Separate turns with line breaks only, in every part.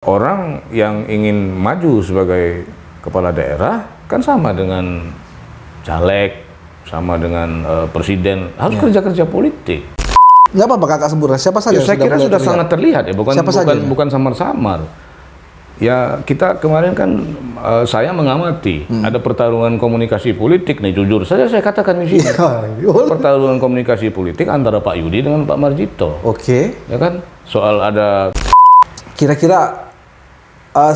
Orang yang ingin maju sebagai kepala daerah kan sama dengan caleg, sama dengan presiden, harus kerja-kerja politik.
Nggak apa-apa kakak sebutkan siapa saja.
Ya, saya kira sudah sangat terlihat ya, bukan samar-samar. Ya kita kemarin kan saya mengamati ada pertarungan komunikasi politik nih, jujur saja saya katakan di sini. Pertarungan komunikasi politik antara Pak Yudi dengan Pak Marjito.
Oke.
Ya kan, soal ada
kira-kira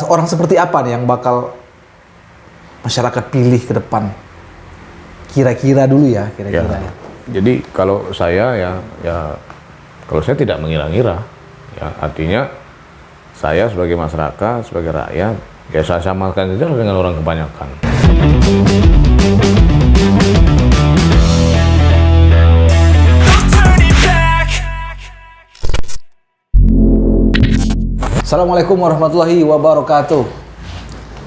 orang seperti apa nih yang bakal masyarakat pilih ke depan? Kira-kira dulu ya, kira-kira. Ya.
Jadi kalau saya kalau saya tidak mengira-ngira, ya artinya saya sebagai masyarakat, sebagai rakyat, ya saya samakan saja dengan orang kebanyakan.
Assalamualaikum warahmatullahi wabarakatuh.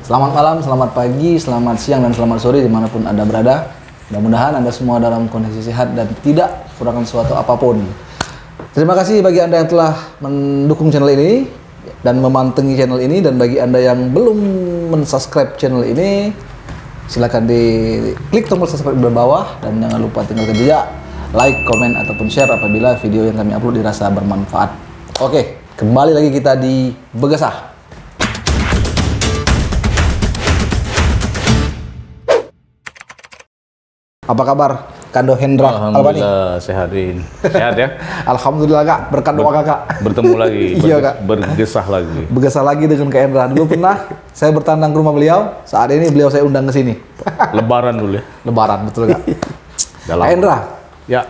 Selamat malam, selamat pagi, selamat siang, dan selamat sore dimanapun Anda berada. Mudah-mudahan Anda semua dalam kondisi sehat dan tidak kekurangan suatu apapun. Terima kasih bagi Anda yang telah mendukung channel ini dan memantengi channel ini, dan bagi Anda yang belum mensubscribe channel ini, silakan diklik tombol subscribe di bawah, dan jangan lupa tinggalkan jejak like, komen, ataupun share apabila video yang kami upload dirasa bermanfaat. Oke, kembali lagi kita di Begesah. Apa kabar Kando Hendra?
Alhamdulillah sehatin. Sehat ya?
Alhamdulillah kak, berkat doa kakak.
Bertemu lagi,
iya kak.
Bergesah lagi.
Begesah lagi dengan Kak Hendra. Dulu pernah saya bertandang ke rumah beliau, saat ini beliau saya undang ke sini.
Lebaran dulu ya?
Lebaran, betul kak. Kak Hendra?
Ya.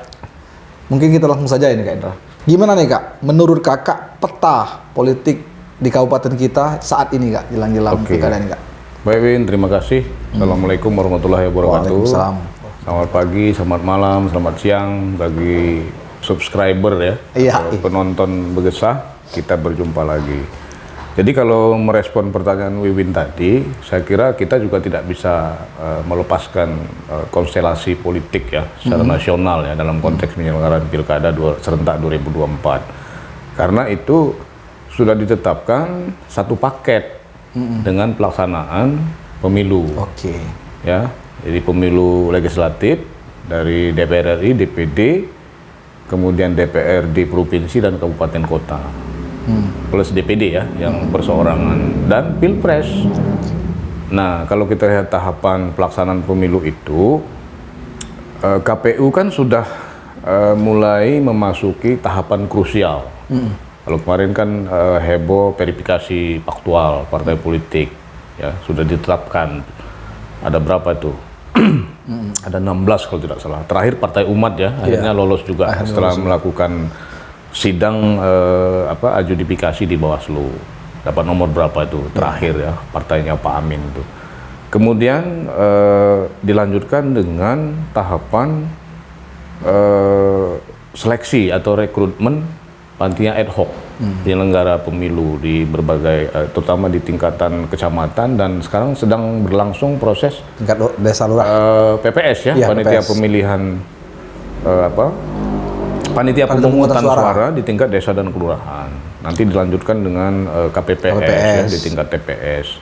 Mungkin kita langsung saja ini Kak Hendra. Gimana nih kak, menurut kakak peta politik di kabupaten kita saat ini kak, jelang-jelang pilkada ini kak?
Baik Win, terima kasih. Assalamualaikum warahmatullahi wabarakatuh.
Waalaikumsalam.
Selamat pagi, selamat malam, selamat siang bagi subscriber ya, penonton Begesah. Kita berjumpa lagi. Jadi kalau merespon pertanyaan Wiwin tadi, saya kira kita juga tidak bisa melepaskan konstelasi politik ya secara nasional ya dalam konteks penyelenggaraan pilkada serentak 2024. Karena itu sudah ditetapkan satu paket dengan pelaksanaan pemilu.
Oke.
Ya, jadi pemilu legislatif dari DPR RI, DPD, kemudian DPR di provinsi dan kabupaten kota. Plus DPD ya, yang perseorangan, dan Pilpres. Nah, kalau kita lihat tahapan pelaksanaan pemilu itu, KPU kan sudah mulai memasuki tahapan krusial. Kalau kemarin kan heboh verifikasi faktual partai politik, ya sudah ditetapkan. Ada berapa itu? Ada 16 kalau tidak salah. Terakhir Partai Umat ya, akhirnya lolos juga setelah melakukan sidang adjudifikasi di Bawaslu. Dapat nomor berapa itu terakhir ya, partainya Pak Amin itu. Kemudian dilanjutkan dengan tahapan seleksi atau rekrutmen panitia ad hoc penyelenggara pemilu di berbagai, terutama di tingkatan kecamatan, dan sekarang sedang berlangsung proses
tingkat desa lurah,
PPS ya, panitia PPS. Pemilihan panitia pemungutan suara di tingkat desa dan kelurahan. Nanti dilanjutkan dengan KPPS. Ya, di tingkat TPS.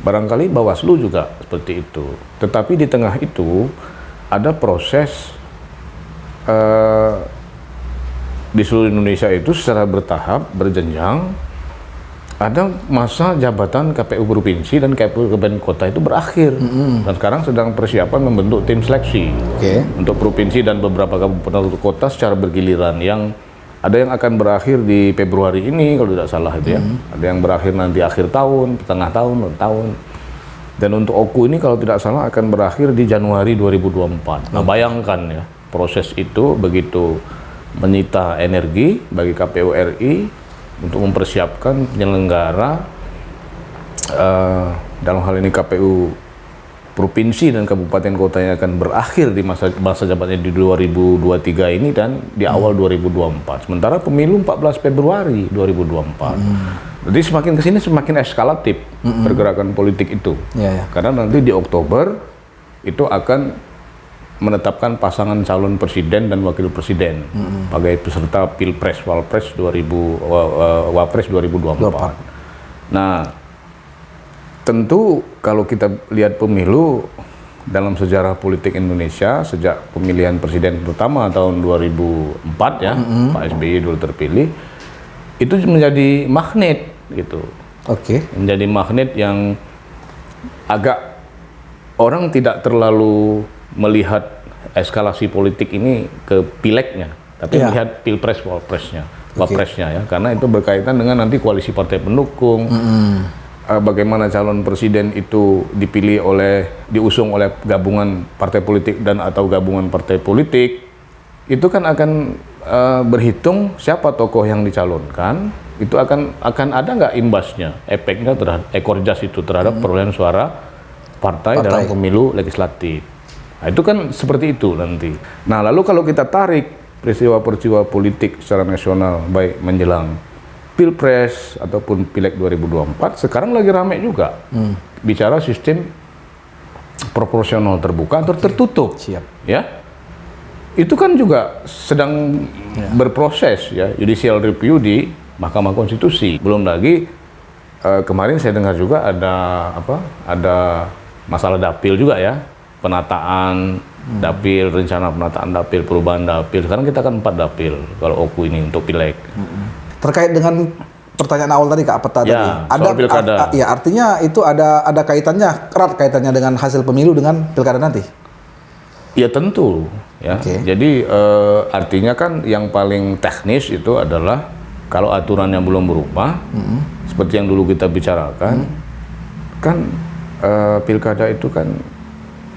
Barangkali Bawaslu juga seperti itu. Tetapi di tengah itu ada proses di seluruh Indonesia itu secara bertahap, berjenjang, ada masa jabatan KPU provinsi dan KPU kabupaten kota itu berakhir. Dan sekarang sedang persiapan membentuk tim seleksi untuk provinsi dan beberapa kabupaten kota secara bergiliran, yang ada yang akan berakhir di Februari ini kalau tidak salah itu ya. Ada yang berakhir nanti akhir tahun, tengah tahun. Dan untuk OKU ini kalau tidak salah akan berakhir di Januari 2024. Nah, bayangkan ya, proses itu begitu menyita energi bagi KPU RI untuk mempersiapkan penyelenggara, dalam hal ini KPU provinsi dan kabupaten kota yang akan berakhir di masa jabatannya di 2023 ini dan di awal 2024. Sementara pemilu 14 Februari 2024. Jadi semakin kesini semakin eskalatif pergerakan politik itu. Karena nanti di Oktober itu akan menetapkan pasangan calon presiden dan wakil presiden sebagai peserta Pilpres, Wapres 2024. Nah, tentu kalau kita lihat pemilu dalam sejarah politik Indonesia sejak pemilihan presiden pertama tahun 2004 ya, Pak SBY dulu terpilih, itu menjadi magnet gitu.
Oke.
Menjadi magnet yang agak orang tidak terlalu melihat eskalasi politik ini ke pileknya, tapi
Iya.
melihat pilpres wapresnya ya, karena itu berkaitan dengan nanti koalisi partai pendukung, bagaimana calon presiden itu diusung oleh gabungan partai politik dan atau gabungan partai politik, itu kan akan berhitung siapa tokoh yang dicalonkan, itu akan ada nggak imbasnya, efeknya terhadap ekor jas itu terhadap perolehan suara partai dalam pemilu legislatif. Nah, itu kan seperti itu nanti. Nah, lalu kalau kita tarik peristiwa-peristiwa politik secara nasional, baik menjelang Pilpres ataupun Pileg 2024, sekarang lagi ramai juga bicara sistem proporsional terbuka atau tertutup.
Siap.
Ya, itu kan juga sedang berproses ya, judicial review di Mahkamah Konstitusi. Belum lagi kemarin saya dengar juga ada masalah dapil juga ya, penataan dapil, rencana penataan dapil, perubahan dapil. Sekarang kita kan 4 dapil kalau OKU ini untuk Pileg.
Terkait dengan pertanyaan awal tadi Kak Apeta tadi,
soal pilkada.
ya artinya itu ada kaitannya, erat kaitannya dengan hasil pemilu dengan pilkada nanti.
Ya tentu ya.
Oke.
Jadi artinya kan yang paling teknis itu adalah kalau aturannya belum berubah, seperti yang dulu kita bicarakan, kan pilkada itu kan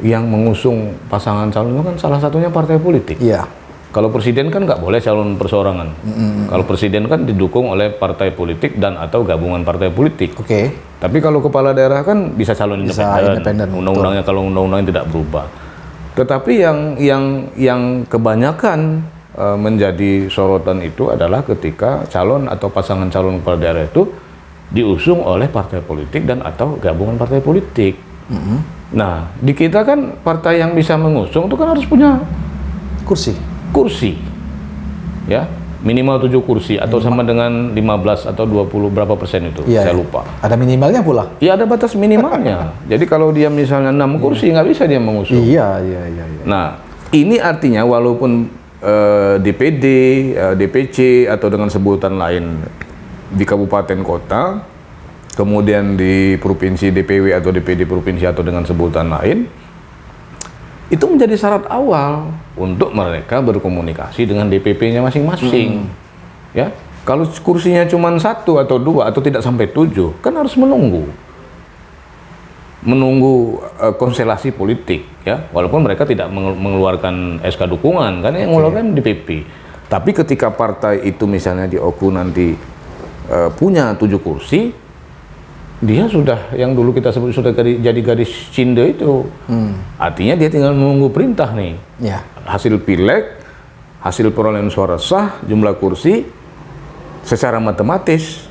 yang mengusung pasangan calon itu kan salah satunya partai politik.
Iya.
Kalau presiden kan nggak boleh calon perseorangan. Kalau presiden kan didukung oleh partai politik dan atau gabungan partai politik.
Oke.
Tapi kalau kepala daerah kan bisa calon independen. Undang-undangnya kalau undang-undangnya tidak berubah. Tetapi yang kebanyakan menjadi sorotan itu adalah ketika calon atau pasangan calon kepala daerah itu diusung oleh partai politik dan atau gabungan partai politik. Nah, di kita kan partai yang bisa mengusung itu kan harus punya kursi, ya minimal 7 kursi atau sama dengan 15 atau 20 berapa persen itu, saya lupa.
Ada minimalnya pula.
Ya ada batas minimalnya. Jadi kalau dia misalnya 6 kursi nggak bisa dia mengusung.
Iya.
Nah, ini artinya walaupun DPD, DPC atau dengan sebutan lain di kabupaten kota, kemudian di provinsi DPW atau DPD provinsi atau dengan sebutan lain, itu menjadi syarat awal untuk mereka berkomunikasi dengan DPP-nya masing-masing. Ya, kalau kursinya cuma 1 atau 2 atau tidak sampai 7, kan harus menunggu konstelasi politik, ya. Walaupun mereka tidak mengeluarkan SK dukungan, kan yang mengeluarkan DPP. Tapi ketika partai itu misalnya di OKU nanti punya 7 kursi, dia sudah yang dulu kita sebut sudah jadi gadis cinde itu. Artinya dia tinggal menunggu perintah nih.
Ya.
Hasil pileg, hasil perolehan suara sah, jumlah kursi, secara matematis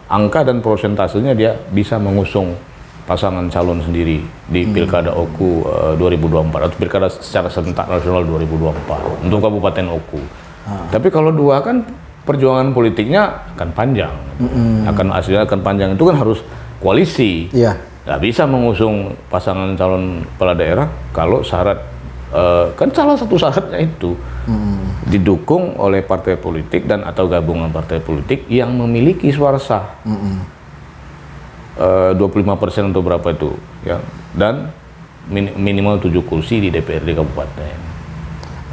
angka dan prosentasenya dia bisa mengusung pasangan calon sendiri di pilkada OKU 2024 atau pilkada secara serentak nasional 2024 untuk kabupaten OKU. Tapi kalau 2 kan perjuangan politiknya akan panjang, akan panjang, itu kan harus koalisi.
Iya.
Nggak bisa mengusung pasangan calon kepala daerah kalau syarat kan salah satu syaratnya itu didukung oleh partai politik dan atau gabungan partai politik yang memiliki suara sah 25% atau berapa itu ya, dan minimal 7 kursi di DPRD kabupaten.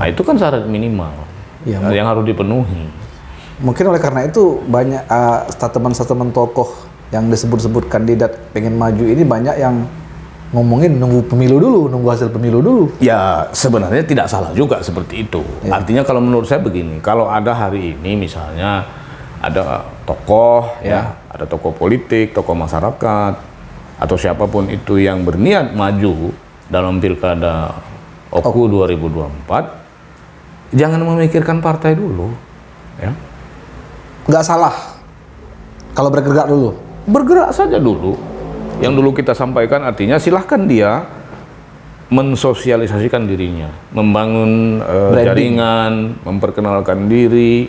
Nah itu kan syarat minimal yang harus dipenuhi.
Mungkin oleh karena itu banyak statement-statement tokoh yang disebut-sebut kandidat pengen maju ini banyak yang ngomongin nunggu pemilu dulu, nunggu hasil pemilu dulu.
Ya sebenarnya tidak salah juga seperti itu. Artinya kalau menurut saya begini, kalau ada hari ini misalnya ada tokoh ada tokoh politik, tokoh masyarakat atau siapapun itu yang berniat maju dalam pilkada OKU 2024, jangan memikirkan partai dulu, ya.
Nggak salah kalau bergerak dulu.
Bergerak saja dulu. Yang dulu kita sampaikan artinya silahkan dia mensosialisasikan dirinya, membangun jaringan, memperkenalkan diri,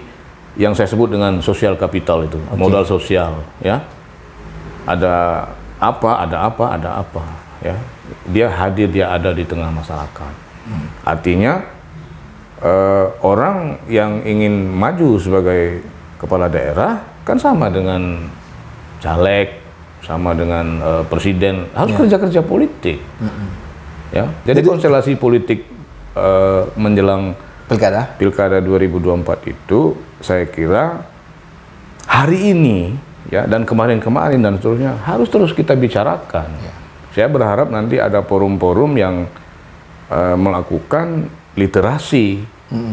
yang saya sebut dengan social capital itu, modal sosial, ya. ada apa, ya. Dia hadir, dia ada di tengah masyarakat. Artinya orang yang ingin maju sebagai kepala daerah kan sama dengan caleg, sama dengan presiden, harus kerja-kerja politik. Ya, jadi konstelasi politik menjelang Pilkada 2024 itu saya kira hari ini ya dan kemarin-kemarin dan seterusnya harus terus kita bicarakan. Saya berharap nanti ada forum-forum yang melakukan literasi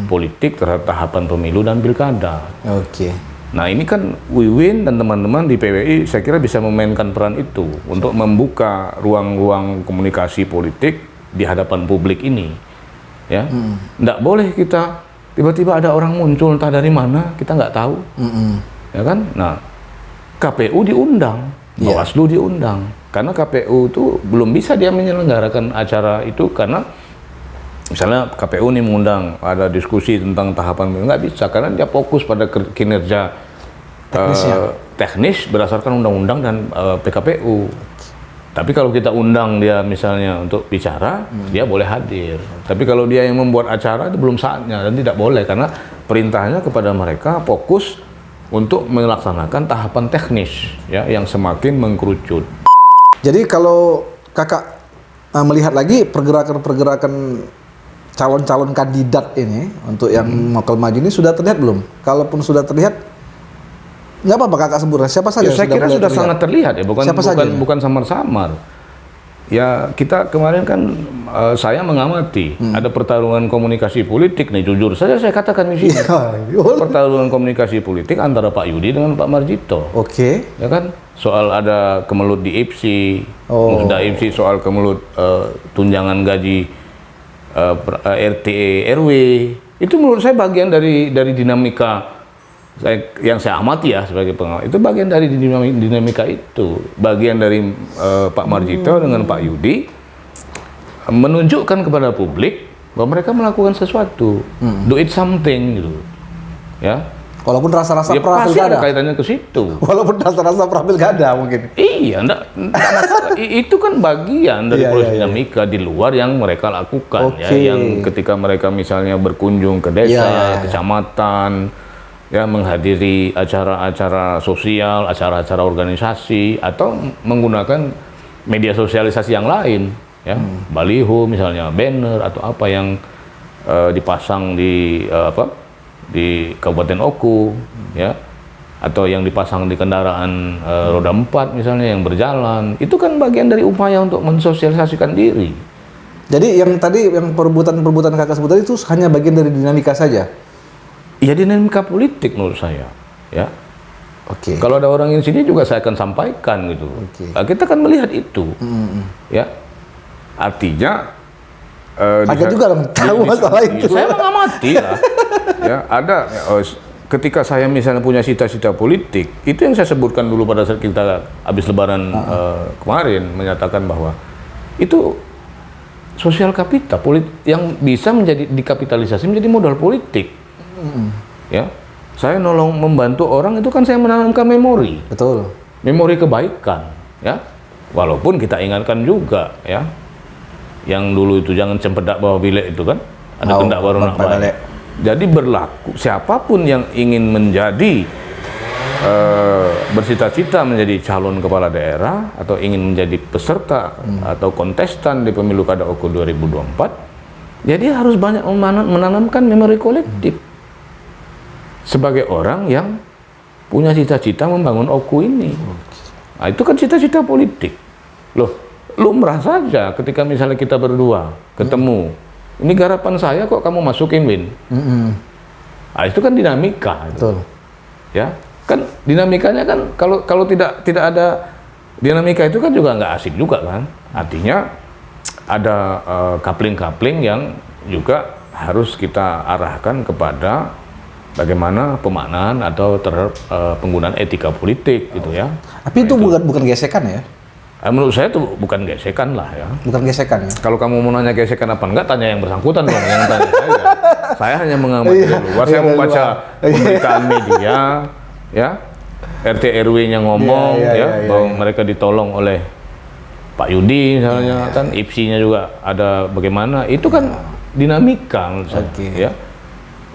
politik terhadap tahapan pemilu dan pilkada.
Oke.
Nah ini kan Wiwin dan teman-teman di PWI saya kira bisa memainkan peran itu untuk membuka ruang-ruang komunikasi politik di hadapan publik ini, ya. Nggak boleh kita tiba-tiba ada orang muncul entah dari mana kita nggak tahu, ya kan? Nah KPU diundang, Bawaslu diundang, karena KPU itu belum bisa dia menyelenggarakan acara itu karena misalnya KPU nih mengundang ada diskusi tentang tahapan nggak bisa karena dia fokus pada kinerja teknis berdasarkan undang-undang dan PKPU. Tapi kalau kita undang dia misalnya untuk bicara, dia boleh hadir. Tapi kalau dia yang membuat acara itu belum saatnya dan tidak boleh karena perintahnya kepada mereka fokus untuk melaksanakan tahapan teknis ya yang semakin mengkerucut.
Jadi kalau kakak melihat lagi pergerakan calon-calon kandidat ini untuk yang bakal maju ini sudah terlihat belum? Kalaupun sudah terlihat, nggak apa-apa kakak sebutkan siapa saja.
Ya, saya kira sudah sangat terlihat ya, bukan samar-samar. Ya kita kemarin kan saya mengamati ada pertarungan komunikasi politik nih, jujur saja saya katakan di sini. Pertarungan komunikasi politik antara Pak Yudi dengan Pak Marjito.
Oke.
Ya kan, soal ada kemelut di IPSI, Musda IPSI soal kemelut tunjangan gaji RT RW. Itu menurut saya bagian dari dinamika yang saya amati ya sebagai pengawat, itu bagian dari dinamika itu, bagian dari Pak Marjito dengan Pak Yudi menunjukkan kepada publik bahwa mereka melakukan sesuatu, do it something gitu, ya.
Walaupun rasa-rasa
Ya,
pra
pasti ada
pilkada.
kaitannya ke situ.
Walaupun rasa-rasa pra pilkada mungkin.
Iya, enggak masalah. Itu kan bagian dari proses dinamika di luar yang mereka lakukan, ya, yang ketika mereka misalnya berkunjung ke desa, kecamatan. Ya, menghadiri acara-acara sosial, acara-acara organisasi, atau menggunakan media sosialisasi yang lain, ya, baliho misalnya, banner atau apa yang dipasang di di Kabupaten Oku, ya, atau yang dipasang di kendaraan roda 4 misalnya yang berjalan, itu kan bagian dari upaya untuk mensosialisasikan diri.
Jadi yang tadi yang perebutan kakak sebut tadi itu hanya bagian dari dinamika saja.
Ya dinamika politik menurut saya, ya.
Oke.
Kalau ada orang yang sini juga saya akan sampaikan gitu. Nah, kita kan melihat itu, ya. Artinya,
Agak juga dong tahu masalah itu.
Saya mengamati lah, ya. Ada ketika saya misalnya punya cita-cita politik, itu yang saya sebutkan dulu pada saat kita habis Lebaran kemarin menyatakan bahwa itu sosial kapital yang bisa menjadi dikapitalisasi menjadi modal politik. Ya, saya membantu orang itu kan saya menanamkan memori.
Betul.
Memori kebaikan, ya. Walaupun kita ingatkan juga, ya, yang dulu itu jangan cempedak bawa bilik itu kan, ada kendak baru nak balik. Jadi berlaku siapapun yang ingin menjadi bercita-cita menjadi calon kepala daerah atau ingin menjadi peserta atau kontestan di pemilu kada Oku 2024, jadi harus banyak menanamkan memori kolektif. Sebagai orang yang punya cita-cita membangun Oku ini. Nah, itu kan cita-cita politik. Loh, lumrah saja ketika misalnya kita berdua ketemu. Ini garapan saya kok kamu masukin, Win. Nah, itu kan dinamika.
Betul.
Ya, kan dinamikanya kan kalau tidak ada dinamika itu kan juga nggak asik juga kan. Artinya ada coupling-coupling yang juga harus kita arahkan kepada bagaimana pemaknaan atau terhadap penggunaan etika politik gitu ya.
Tapi itu bukan gesekan ya?
Menurut saya itu bukan gesekan lah ya.
Bukan gesekan ya?
Kalau kamu mau nanya gesekan apa enggak, tanya yang bersangkutan dong, yang tanya saya. Saya hanya mengamati dari luar, saya membaca pemberitaan media, ya. RT RW-nya ngomong bahwa mereka ditolong oleh Pak Yudi misalnya kan, IPSI-nya juga ada bagaimana, itu kan dinamika menurut saya, ya.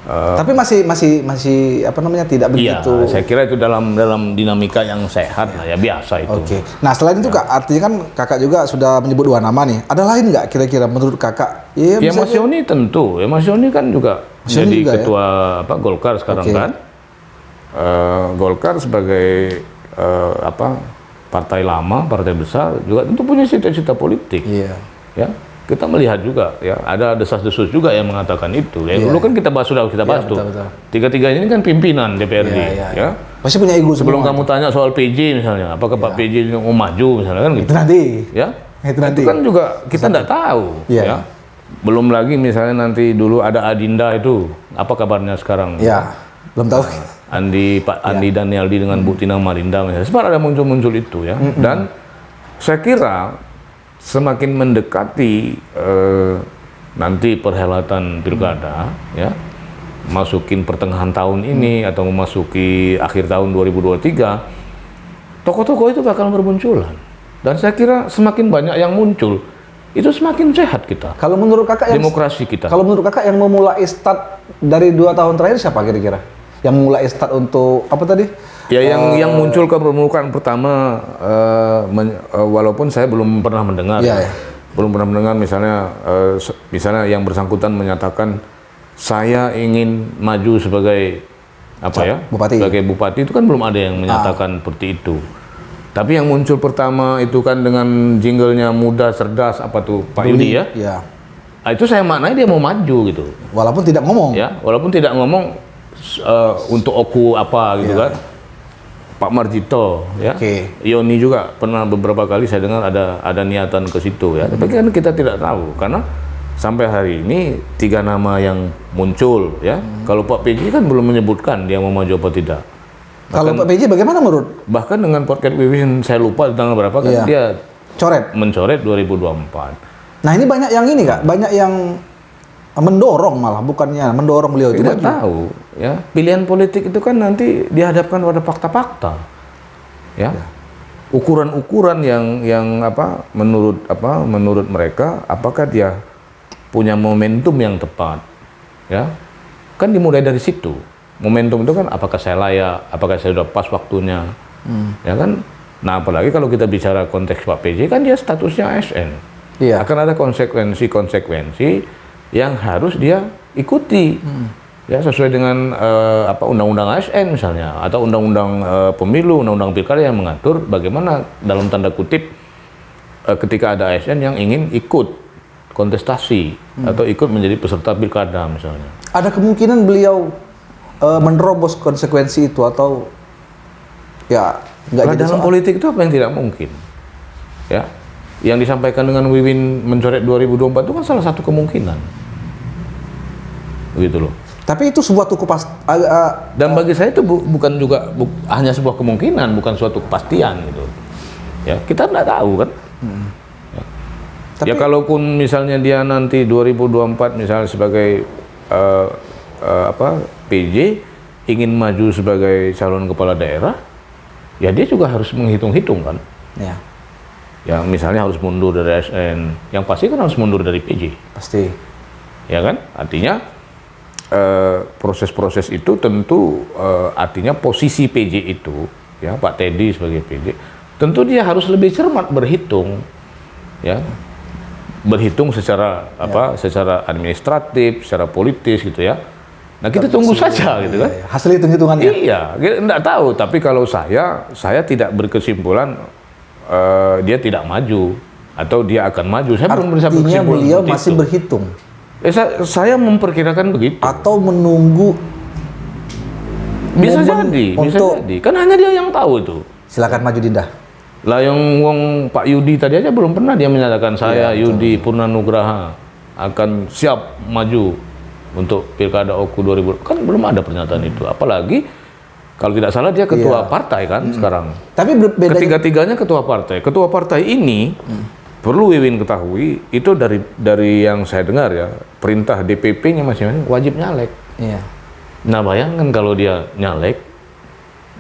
Tapi masih apa namanya, tidak
Iya,
begitu.
saya kira itu dalam dinamika yang sehat lah ya, biasa itu.
Oke. Nah selain itu Kak, artinya kan Kakak juga sudah menyebut 2 nama nih. Ada lain nggak kira-kira menurut Kakak?
Ya Mas Yoni tentu, ya Mas Yoni kan juga jadi
juga,
ketua apa Golkar sekarang kan. Golkar sebagai partai lama, partai besar juga tentu punya cita-cita politik.
Iya.
Ya, kita melihat juga ya ada desas-desus juga yang mengatakan itu. Ya, dulu kan kita bahas tuh.
Betul.
Tiga-tiganya ini kan pimpinan DPRD, ya.
Pasti punya ego
Sebelum
semua.
kamu tanya soal PJ misalnya, apakah Pak PJ ini mau maju misalnya kan gitu.
Itu nanti.
Ya.
Itu nanti.
Itu kan juga kita nggak tahu, ya. Belum lagi misalnya nanti dulu ada Adinda itu, apa kabarnya sekarang?
Ya, belum tahu.
Pak Andi Danialdi dengan Bu Tina Marinda misalnya, sempat ada muncul itu ya. Dan saya kira semakin mendekati nanti perhelatan pilkada ya, masukin pertengahan tahun ini atau memasuki akhir tahun 2023, tokoh-tokoh itu bakal bermunculan. Dan saya kira semakin banyak yang muncul, itu semakin sehat kita.
Kalau menurut Kakak
demokrasi kita.
Kalau menurut Kakak yang memulai start dari 2 tahun terakhir siapa kira-kira? Yang mulai start untuk apa tadi?
Ya yang muncul ke permukaan pertama, walaupun saya belum pernah mendengar, belum pernah mendengar misalnya yang bersangkutan menyatakan saya ingin maju sebagai
bupati.
Sebagai bupati, itu kan belum ada yang menyatakan seperti itu. Tapi yang muncul pertama itu kan dengan jinglenya muda cerdas apa tuh Pak Yudi ya?
Iya.
Nah, itu saya maknai dia mau maju gitu.
Walaupun tidak ngomong.
Ya, walaupun tidak ngomong untuk oku apa gitu kan. Pak Marjito ya. Yoni juga pernah beberapa kali saya dengar ada niatan ke situ ya. Tapi kan kita tidak tahu karena sampai hari ini 3 nama yang muncul ya. Kalau Pak PJ kan belum menyebutkan dia mau maju apa tidak.
Kalau Pak PJ bagaimana menurut?
Bahkan dengan podcast Wiwin saya lupa tanggal berapa kan dia mencoret 2024.
Nah ini banyak yang ini Kak, banyak yang mendorong malah, bukannya mendorong beliau itu.
Tidak tahu ya, pilihan politik itu kan nanti dihadapkan pada fakta-fakta ya. Ukuran-ukuran yang menurut mereka apakah dia punya momentum yang tepat ya, kan dimulai dari situ. Momentum itu kan apakah saya layak, apakah saya sudah pas waktunya ya kan. Nah apalagi kalau kita bicara konteks Pak PJ kan dia statusnya ASN, akan ada konsekuensi yang harus dia ikuti ya, sesuai dengan undang-undang ASN misalnya atau undang-undang pemilu, undang-undang pilkada yang mengatur bagaimana dalam tanda kutip ketika ada ASN yang ingin ikut kontestasi atau ikut menjadi peserta pilkada misalnya.
Ada kemungkinan beliau menerobos konsekuensi itu atau ya nggak jadi
dalam politik itu apa yang tidak mungkin ya. Yang disampaikan dengan Wiwin mencoret 2024 itu kan salah satu kemungkinan, begitu loh.
Tapi itu sebuah
dan bagi saya itu bukan juga hanya sebuah kemungkinan, bukan suatu kepastian gitu. Ya kita nggak tahu kan. Ya kalaupun misalnya dia nanti 2024 misalnya sebagai PJ ingin maju sebagai calon kepala daerah, ya dia juga harus menghitung-hitung kan. Ya misalnya harus mundur dari ASN, yang pasti kan harus mundur dari PJ.
Pasti.
Ya kan? Artinya proses-proses itu tentu artinya posisi PJ itu, ya Pak Teddy sebagai PJ, tentu dia harus lebih cermat berhitung, ya. Berhitung secara secara administratif, secara politis gitu ya. Nah kita tunggu saja gitu kan.
Hasil hitung-hitungannya.
Iya, kita enggak tahu. Tapi kalau saya tidak berkesimpulan dia tidak maju atau dia akan maju. Saya belum bisa berkesimpulan.
Artinya beliau masih berhitung.
Saya memperkirakan begitu.
Atau menunggu.
Bisa jadi. Kan hanya dia yang tahu itu.
Silakan maju Dinda.
Lah yang Pak Yudi tadi aja belum pernah dia menyatakan saya Yudi Purnanugraha akan siap maju untuk Pilkada Oku 2000. Kan belum ada pernyataan itu. Apalagi kalau tidak salah dia ketua partai kan sekarang. Tapi ketiga-tiganya ketua partai. Ketua partai ini perlu Wiwin ketahui itu dari yang saya dengar ya, perintah DPP-nya masing-masing wajib nyalek.
Iya.
Nah bayangkan kalau dia nyalek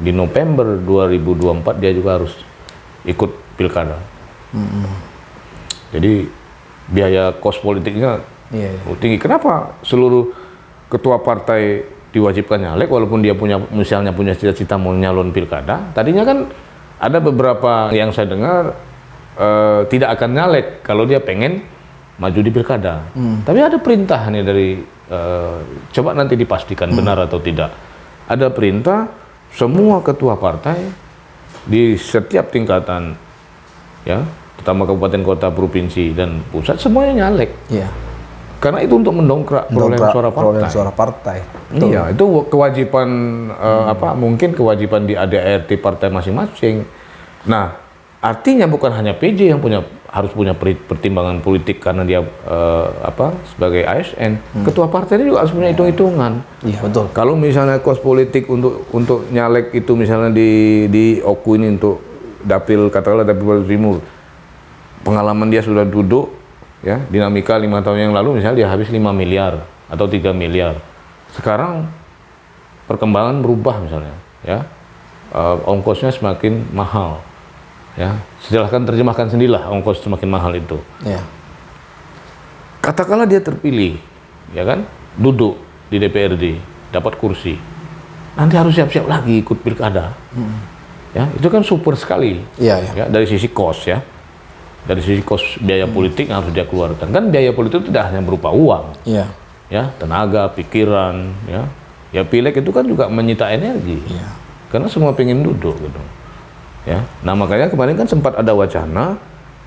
di November 2024 dia juga harus ikut pilkada. Jadi biaya kos politiknya tinggi. Kenapa seluruh ketua partai diwajibkan nyalek walaupun dia misalnya punya cita-cita mau nyalon pilkada? Tadinya kan ada beberapa yang saya dengar tidak akan nyalek kalau dia pengen maju di pilkada. Tapi ada perintah nih dari coba nanti dipastikan benar atau tidak. Ada perintah semua ketua partai di setiap tingkatan, ya, terutama kabupaten, kota, provinsi dan pusat semuanya nyalek.
Iya.
Karena itu untuk mendongkrak perolehan suara partai. Iya, itu kewajiban mungkin kewajiban di ADRT partai masing-masing. Nah, artinya bukan hanya PJ yang harus punya pertimbangan politik karena dia sebagai ASN, ketua partai ini juga harus punya hitung-hitungan.
Iya, betul.
Kalau misalnya kos politik untuk nyalek itu misalnya di Oku ini untuk dapil katakanlah dapil Timur, pengalaman dia sudah duduk, ya, dinamika 5 tahun yang lalu misalnya dia habis 5 miliar atau 3 miliar. Sekarang perkembangan berubah misalnya, ya, ongkosnya semakin mahal. Ya, silahkan terjemahkan sendirilah ongkos semakin mahal itu.
Ya.
Katakanlah dia terpilih, ya kan, duduk di DPRD, dapat kursi, nanti harus siap-siap lagi ikut pilkada. Ya, itu kan super sekali.
Iya, ya.
Ya, dari sisi kos, ya, dari sisi kos biaya politik yang harus dia keluarkan. Kan biaya politik itu tidak hanya berupa uang,
Iya.
ya, tenaga, pikiran, ya pileg itu kan juga menyita energi.
Iya.
Karena semua pengen duduk gitu. Ya, nah makanya kemarin kan sempat ada wacana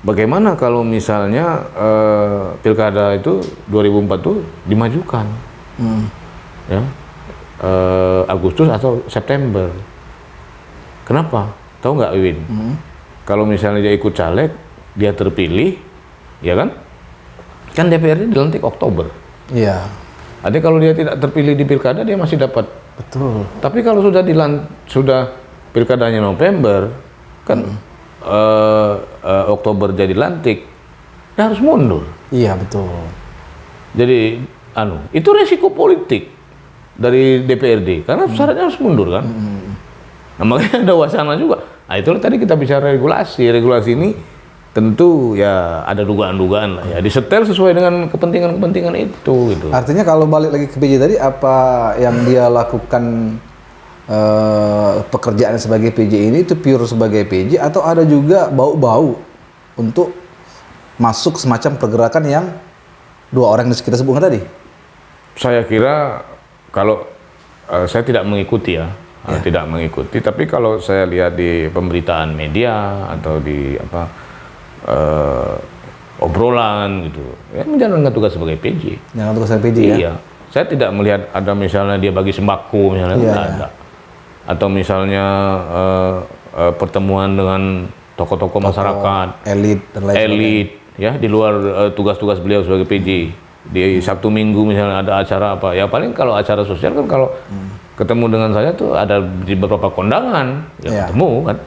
bagaimana kalau misalnya pilkada itu 2004 tuh dimajukan, ya, Agustus atau September. Kenapa? Tahu nggak, Win? Kalau misalnya dia ikut caleg, dia terpilih, ya kan? Kan DPRD dilantik Oktober.
Iya.
Artinya kalau dia tidak terpilih di pilkada, dia masih dapat.
Betul.
Tapi kalau sudah pilkadanya November, kan Oktober jadi lantik, dia harus mundur.
Iya, betul.
Jadi itu resiko politik dari DPRD karena syaratnya harus mundur kan. Nah, makanya ada wacana juga. Nah, itu tadi kita bicara regulasi ini tentu ya ada dugaan-dugaan lah ya, disetel sesuai dengan kepentingan itu gitu.
Artinya kalau balik lagi ke PJ tadi, apa yang dia lakukan pekerjaan sebagai PJ ini itu pure sebagai PJ atau ada juga bau-bau untuk masuk semacam pergerakan yang dua orang yang kita sebutkan tadi?
Saya kira kalau saya tidak mengikuti tidak mengikuti, tapi kalau saya lihat di pemberitaan media atau di obrolan gitu, ya menjalankan tugas sebagai PJ.
Yang tugas sebagai PJ ya?
Iya. Saya tidak melihat ada misalnya dia bagi sembako misalnya, tidak ada. Atau misalnya pertemuan dengan tokoh-tokoh masyarakat,
elit dan lain
elit, ya, di luar tugas-tugas beliau sebagai PJ. Di Sabtu Minggu misalnya ada acara apa, ya paling kalau acara sosial kan kalau ketemu dengan saya tuh ada di beberapa kondangan, ya ketemu kan,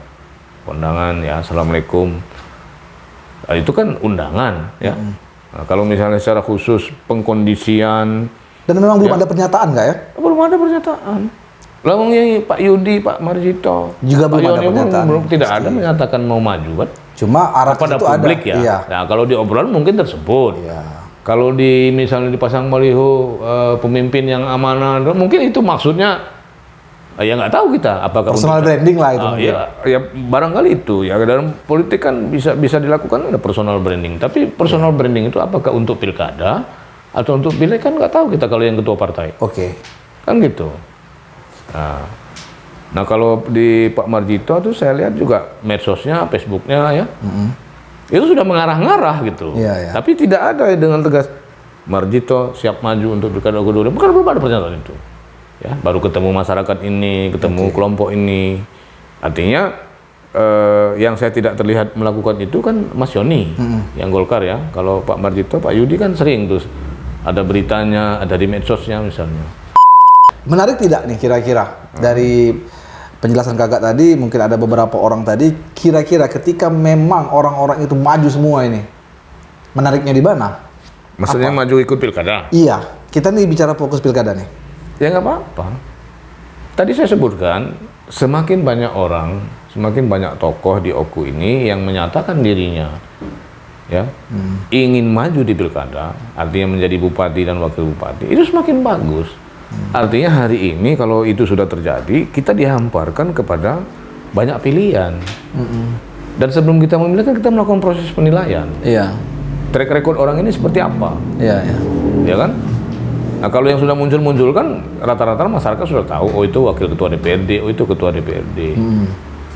kondangan, ya, Assalamualaikum. Nah, itu kan undangan, ya. Nah, kalau misalnya secara khusus pengkondisian,
dan memang belum ada pernyataan nggak ya?
Belum ada pernyataan. Lalu Pak Yudi, Pak Marjito
juga belum ada pernyataan.
Tidak ada menyatakan mau maju kan?
Cuma arah
kepada
itu
publik
ada.
Ya.
Iya.
Nah, kalau di obrolan mungkin tersebut.
Iya.
Kalau misalnya dipasang baliho pemimpin yang amanah, mungkin itu maksudnya ya nggak tahu kita apakah
personal branding lah itu.
Ya barangkali itu ya, dalam politik kan bisa dilakukan ada personal branding. Tapi personal branding itu apakah untuk pilkada atau untuk pileg kan nggak tahu kita kalau yang ketua partai.
Oke.
Kan gitu. Nah kalau di Pak Marjito tuh saya lihat juga medsosnya, Facebooknya ya, itu sudah mengarah-ngarah gitu.
Iya.
Tapi tidak ada dengan tegas Marjito siap maju untuk pilkada kedua. Bukan, belum ada pernyataan itu. Ya, baru ketemu masyarakat ini, ketemu kelompok ini. Artinya yang saya tidak terlihat melakukan itu kan Mas Yoni, yang Golkar ya. Kalau Pak Marjito, Pak Yudi kan sering terus ada beritanya, ada di medsosnya misalnya.
Menarik tidak nih kira-kira dari penjelasan kakak tadi, mungkin ada beberapa orang tadi, kira-kira ketika memang orang-orang itu maju semua ini, menariknya di mana?
Maksudnya maju ikut pilkada?
Iya, kita nih bicara fokus pilkada nih.
Ya nggak apa-apa. Tadi saya sebutkan, semakin banyak orang, semakin banyak tokoh di Oku ini yang menyatakan dirinya ya ingin maju di pilkada, artinya menjadi bupati dan wakil bupati, itu semakin bagus. Artinya hari ini kalau itu sudah terjadi, kita dihamparkan kepada banyak pilihan. Dan sebelum kita memilih kan kita melakukan proses penilaian.
Iya.
Track record orang ini seperti apa?
Iya, iya.
Ya kan? Nah kalau yang sudah muncul-muncul kan rata-rata masyarakat sudah tahu, oh itu wakil ketua DPRD, oh itu ketua DPRD,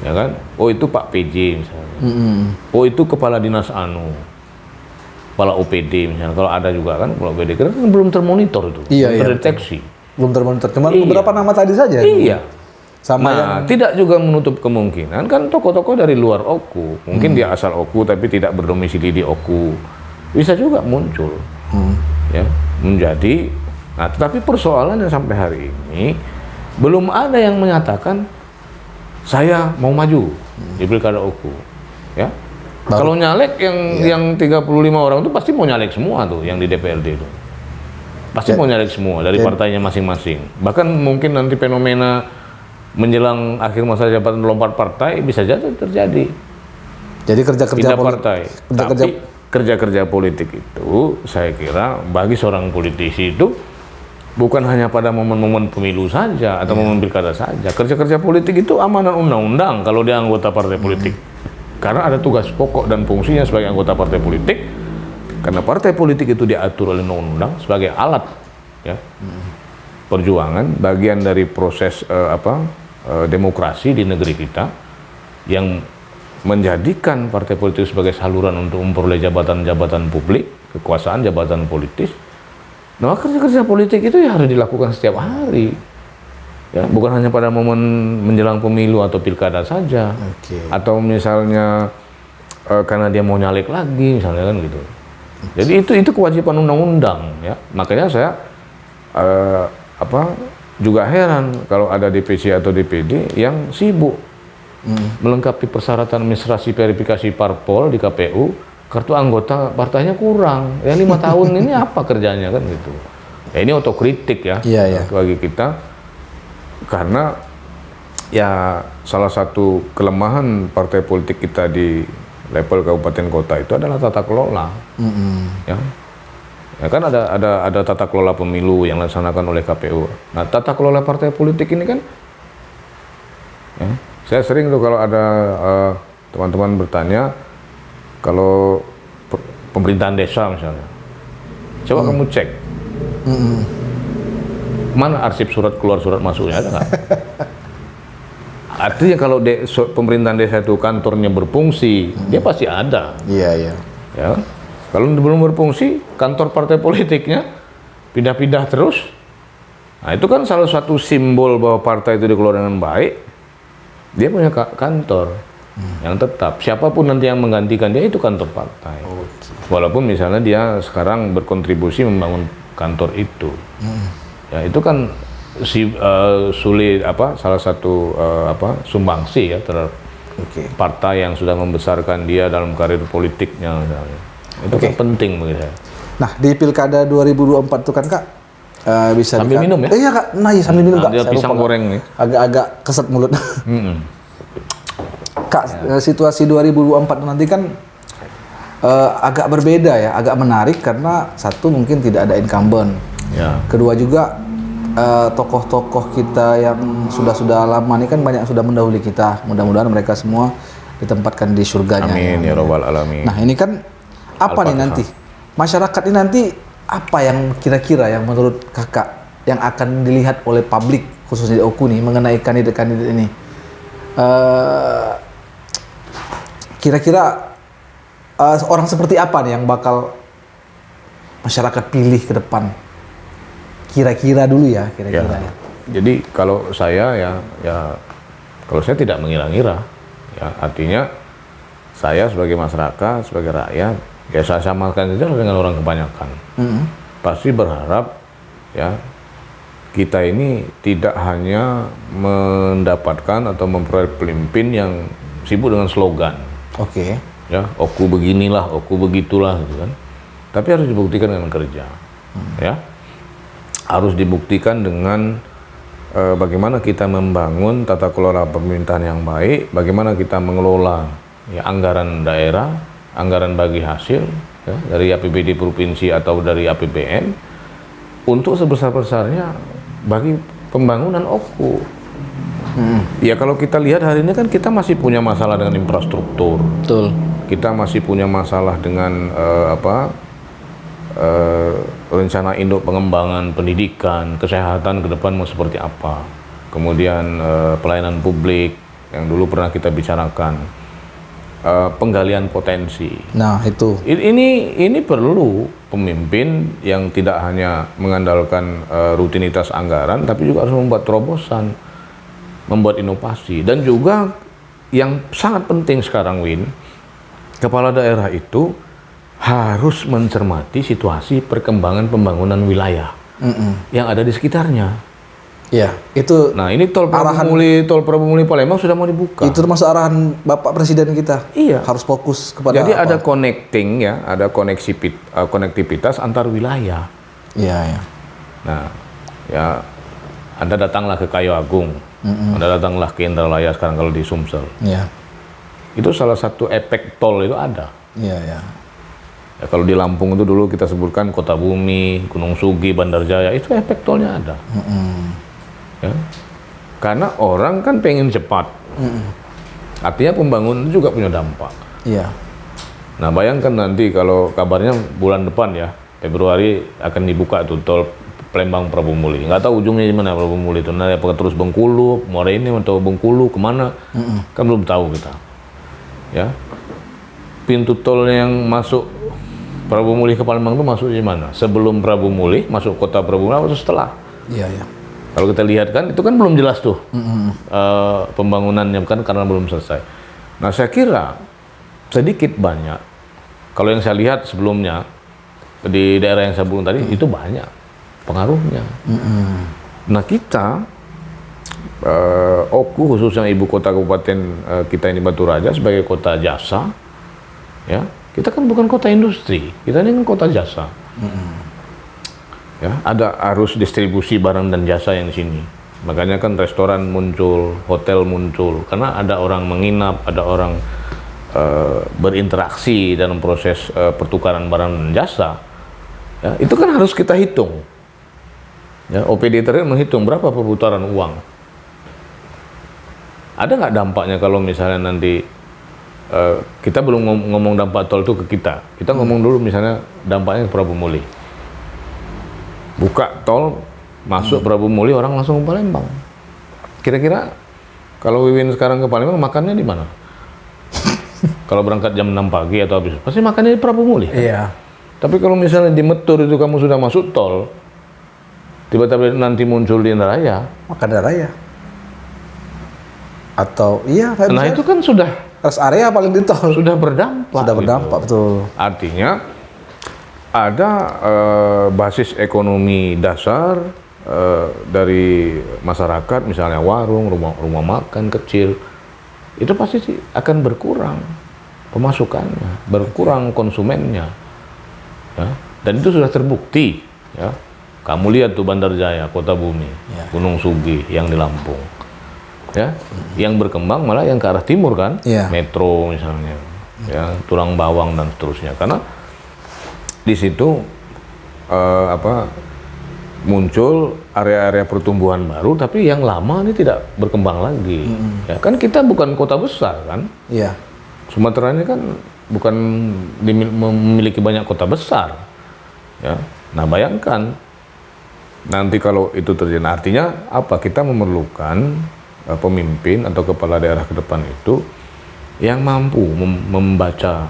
ya kan? Oh itu Pak PJ misalnya, oh itu kepala dinas kepala OPD misalnya, kalau ada juga kan kepala OPD, karena kan belum termonitor itu,
Iya,
belum
iya,
terdeteksi.
Belum termonitor, cuma
Iya.
beberapa nama tadi saja.
Iya.
Sama yang
Nah, tidak juga menutup kemungkinan kan tokoh-tokoh dari luar Oku, mungkin dia asal Oku tapi tidak berdomisili di Oku, bisa juga muncul, ya menjadi. Nah, tetapi persoalannya sampai hari ini belum ada yang menyatakan saya mau maju di pilkada Oku, ya. Kalau nyalek yang 35 orang itu pasti mau nyalek semua tuh yang di DPRD itu. Pasti mau nyalek semua dari partainya masing-masing. Bahkan mungkin nanti fenomena menjelang akhir masa jabatan lompat partai bisa jadi terjadi.
jadi kerja-kerja
Pindah partai. Tapi kerja-kerja politik itu saya kira bagi seorang politisi itu bukan hanya pada momen-momen pemilu saja atau momen pilkada saja. Kerja-kerja politik itu amanat undang-undang kalau dia anggota partai politik. Karena ada tugas pokok dan fungsinya sebagai anggota partai politik. Karena partai politik itu diatur oleh undang-undang sebagai alat ya. Perjuangan, bagian dari proses demokrasi di negeri kita yang menjadikan partai politik sebagai saluran untuk memperoleh jabatan-jabatan publik, kekuasaan, jabatan politis. Nah, kerja-kerja politik itu ya harus dilakukan setiap hari. Ya, bukan hanya pada momen menjelang pemilu atau pilkada saja. Atau misalnya karena dia mau nyalek lagi misalnya kan gitu. Jadi itu kewajiban undang-undang ya. Makanya saya juga heran kalau ada DPC atau DPD yang sibuk melengkapi persyaratan administrasi verifikasi parpol di KPU, kartu anggota partainya kurang. Ya 5 tahun ini apa kerjanya kan gitu. Ya ini otokritik ya bagi kita, karena ya salah satu kelemahan partai politik kita di level kabupaten kota itu adalah tata kelola. Ya kan ada tata kelola pemilu yang dilaksanakan oleh KPU. Nah, tata kelola partai politik ini kan, ya, saya sering tuh kalau ada teman-teman bertanya, kalau pemerintahan desa misalnya, coba kamu cek, mana arsip surat keluar surat masuknya, ada nggak? Artinya kalau pemerintahan desa itu kantornya berfungsi, dia pasti ada.
Iya.
Ya. Kalau belum berfungsi, kantor partai politiknya pindah-pindah terus. Nah, itu kan salah satu simbol bahwa partai itu dikelola dengan baik. Dia punya kantor yang tetap. Siapapun nanti yang menggantikan dia itu kantor partai. Walaupun misalnya dia sekarang berkontribusi membangun kantor itu. Ya, itu kan sulit salah satu sumbangsi ya terhadap partai yang sudah membesarkan dia dalam karir politiknya misalnya. Itu kan penting bagi saya.
Nah, di pilkada 2024 itu kan Kak, bisa
sambil minum ya?
Iya Kak, nah iya sambil minum Kak.
Dia pisang goreng nih.
Agak keset mulut. Kak, situasi 2024 nanti kan agak berbeda ya, agak menarik karena satu mungkin tidak ada incumbent.
Ya.
Kedua juga tokoh-tokoh kita yang sudah lama ini kan banyak sudah mendahului kita. Mudah-mudahan mereka semua ditempatkan di surganya.
Amin ya rabbal alamin.
Nah, ini kan apa nih nanti? Masyarakat ini nanti apa yang kira-kira yang menurut Kakak yang akan dilihat oleh publik khususnya di Oku nih mengenai kandidat-kandidat ini? Kira-kira orang seperti apa nih yang bakal masyarakat pilih ke depan? Kira-kira dulu ya, kira-kira. Ya.
Jadi kalau saya kalau saya tidak mengira-ngira, ya artinya saya sebagai masyarakat, sebagai rakyat, ya saya samakan saja dengan orang kebanyakan. Pasti berharap ya kita ini tidak hanya mendapatkan atau memperoleh pemimpin yang sibuk dengan slogan. Ya, Oku beginilah, Oku begitulah gitu kan. Tapi harus dibuktikan dengan kerja. Ya. Harus dibuktikan dengan bagaimana kita membangun tata kelola pemerintahan yang baik, bagaimana kita mengelola ya, anggaran daerah, anggaran bagi hasil ya, dari APBD provinsi atau dari APBN untuk sebesar-besarnya bagi pembangunan OKU. Ya kalau kita lihat hari ini kan kita masih punya masalah dengan infrastruktur.
Betul.
Kita masih punya masalah dengan rencana induk pengembangan pendidikan, kesehatan ke depan mau seperti apa. Kemudian pelayanan publik yang dulu pernah kita bicarakan, penggalian potensi.
Nah, itu.
Ini perlu pemimpin yang tidak hanya mengandalkan rutinitas anggaran, tapi juga harus membuat terobosan, membuat inovasi. Dan juga yang sangat penting sekarang, Win, kepala daerah itu harus mencermati situasi perkembangan pembangunan wilayah yang ada di sekitarnya.
Iya, itu.
Nah, ini tol Prabu Muli Palembang sudah mau dibuka.
Itu termasuk arahan Bapak Presiden kita.
Iya.
Harus fokus kepada
Jadi
apa?
ada connecting ya, ada konektivitas antar wilayah.
Iya, ya.
Nah, ya Anda datanglah ke Kayu Agung, Anda datanglah ke Indralaya sekarang kalau di Sumsel.
Iya.
Itu salah satu efek tol itu ada.
Iya, ya.
Ya, kalau di Lampung itu dulu kita sebutkan Kota Bumi, Gunung Sugi, Bandar Jaya, itu efek tolnya ada. Ya. Karena orang kan pengen cepat. Artinya pembangunan juga punya dampak.
Iya.
Nah, bayangkan nanti kalau kabarnya bulan depan ya, Februari akan dibuka tuh tol Palembang Prabu Muli. Nggak tahu ujungnya di mana Prabu Muli itu. Nanti apakah terus Bengkulu, Muara ini atau Bengkulu kemana? Kan belum tahu kita. Ya. Pintu tol yang masuk Prabu Muli ke Palembang itu masuk di mana? Sebelum Prabu Muli masuk kota Prabu Muli atau setelah?
Iya, ya.
Kalau kita lihat kan itu kan belum jelas tuh pembangunannya kan karena belum selesai. Nah, saya kira sedikit banyak kalau yang saya lihat sebelumnya di daerah yang saya bilang tadi itu banyak pengaruhnya. Nah, kita OKU khususnya ibu kota kabupaten kita ini Batu Raja sebagai kota jasa, ya kita kan bukan kota industri, kita ini kan kota jasa. Ya, ada arus distribusi barang dan jasa yang di sini. Makanya kan restoran muncul, hotel muncul, karena ada orang menginap, ada orang berinteraksi dalam proses pertukaran barang dan jasa. Ya, itu kan harus kita hitung. Ya, OPD terakhir menghitung berapa perputaran uang. Ada nggak dampaknya kalau misalnya nanti kita belum ngomong dampak tol itu ke kita ngomong dulu misalnya dampaknya ke Prabu Muli. Buka tol, masuk Prabu Muli, orang langsung ke Palembang. Kira-kira kalau Wiwin sekarang ke Palembang, makannya di mana? Kalau berangkat jam 6 pagi atau habis, pasti makannya di Prabu Muli. Kan?
Iya.
Tapi kalau misalnya di Metur itu kamu sudah masuk tol, tiba-tiba nanti muncul di Indralaya.
Makan darah ya. Atau iya kan?
Nah, itu kan sudah
rest area paling di tol.
sudah berdampak.
Sudah berdampak, betul.
Artinya ada basis ekonomi dasar dari masyarakat, misalnya warung, rumah makan kecil, itu pasti sih akan berkurang pemasukannya, berkurang konsumennya, ya. Dan itu sudah terbukti, ya. Kamu lihat tuh Bandar Jaya, Kota Bumi,
Ya.
Gunung Sugi yang di Lampung, ya, yang berkembang malah yang ke arah timur kan,
Ya.
Metro misalnya, ya, Tulang Bawang dan seterusnya, karena di situ muncul area-area pertumbuhan baru, tapi yang lama ini tidak berkembang lagi. Ya kan kita bukan kota besar kan?
Iya.
Sumatera ini kan bukan memiliki banyak kota besar. Ya. Nah, bayangkan nanti kalau itu terjadi, artinya apa? Kita memerlukan pemimpin atau kepala daerah ke depan itu yang mampu membaca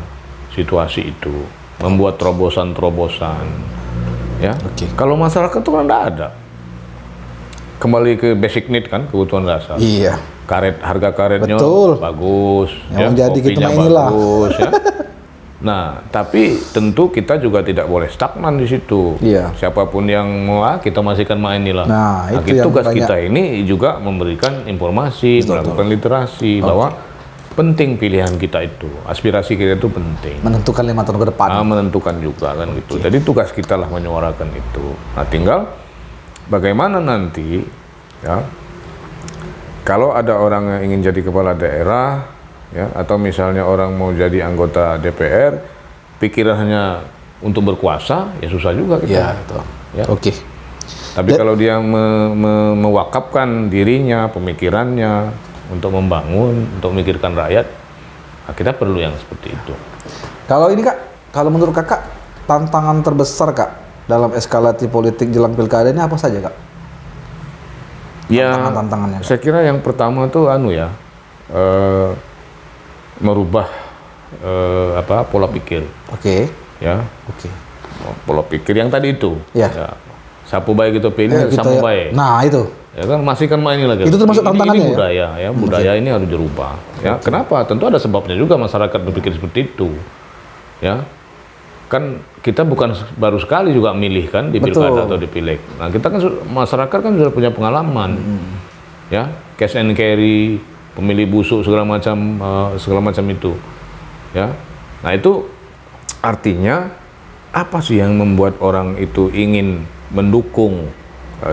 situasi itu, membuat terobosan-terobosan, ya. Kalau masyarakat itu kan tidak ada. Kembali ke basic need kan, kebutuhan dasar.
Iya.
Harga karetnya
Betul.
bagus,
Yang jadi kita
kopinya
inilah.
bagus, ya. Nah, tapi tentu kita juga tidak boleh stagnan di situ.
Iya.
Siapapun yang mau, kita masihkan main inilah.
Nah, itu yang
tugas
banyak.
kita ini juga memberikan informasi, melakukan literasi bahwa penting pilihan kita itu, aspirasi kita itu penting.
Menentukan 5 tahun ke depan.
Menentukan juga kan gitu. Jadi tugas kita lah menyuarakan itu. Nah, tinggal bagaimana nanti ya. Kalau ada orang yang ingin jadi kepala daerah, ya, atau misalnya orang mau jadi anggota DPR, pikirannya untuk berkuasa, ya susah juga kita.
Ya, betul.
Ya.
Oke.
Tapi kalau dia mewakafkan dirinya, pemikirannya untuk membangun, untuk memikirkan rakyat, nah kita perlu yang seperti itu.
Kalau ini Kak, kalau menurut Kakak tantangan terbesar Kak dalam eskalasi politik jelang pilkada ini apa saja Kak?
Ya,
Tantangannya Kak?
saya kira yang pertama tuh merubah pola pikir,
Oke.
ya.
Oke.
Pola pikir yang tadi itu.
Ya.
Sapu baik kita pilih,
Kita
sapu baik.
Nah, itu.
Ya kan masih kan main lagi.
Itu termasuk
Ini
tantangannya ya?
budaya ya, budaya ini harus dirubah. Ya, kenapa? Tentu ada sebabnya juga masyarakat berpikir seperti itu. Ya. Kan kita bukan baru sekali juga milih kan di pilkada atau di pileg. Nah, kita kan masyarakat kan sudah punya pengalaman. Ya, cash and carry, pemilih busuk segala macam itu. Ya. Nah, itu artinya apa sih yang membuat orang itu ingin mendukung